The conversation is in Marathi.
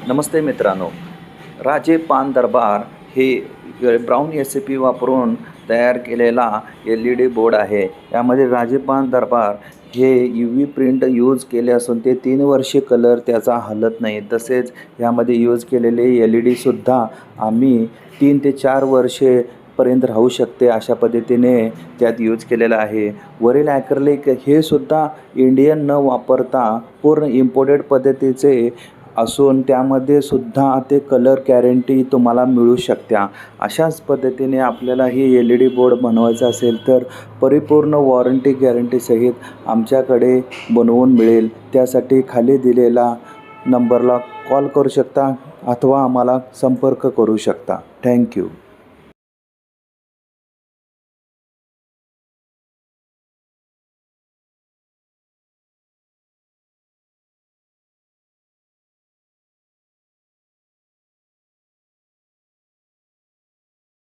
नमस्ते मित्रांनो. राजे पान दरबार हे ब्राऊन एस-सी-पी वापरून तयार केलेला LED बोर्ड आहे. यामध्ये राजे पान दरबार हे UV प्रिंट यूज केले असून ते 3 वर्षे कलर त्याचा हलत नाही. तसेच यामध्ये यूज केलेले LED सुद्धा आम्ही 3 ते 4 वर्षे पर्यंत राहू शकते अशा पद्धतीने त्यात यूज केलेलं आहे. वरील ॲक्रेलिक हे सुद्धा इंडियन न वापरता पूर्ण इम्पोर्टेड पद्धतीचे असून त्यामध्ये सुद्धा ते कलर गॅरंटी तुम्हाला मिळू शकत्या. अशाच पद्धतीने आपल्याला ही LED बोर्ड बनवायचा असेल तर परिपूर्ण वॉरंटी गॅरंटीसहित आमच्याकडे बनवून मिळेल. त्यासाठी खाली दिलेला नंबरला कॉल करू शकता अथवा आम्हाला संपर्क करू शकता. थँक्यू.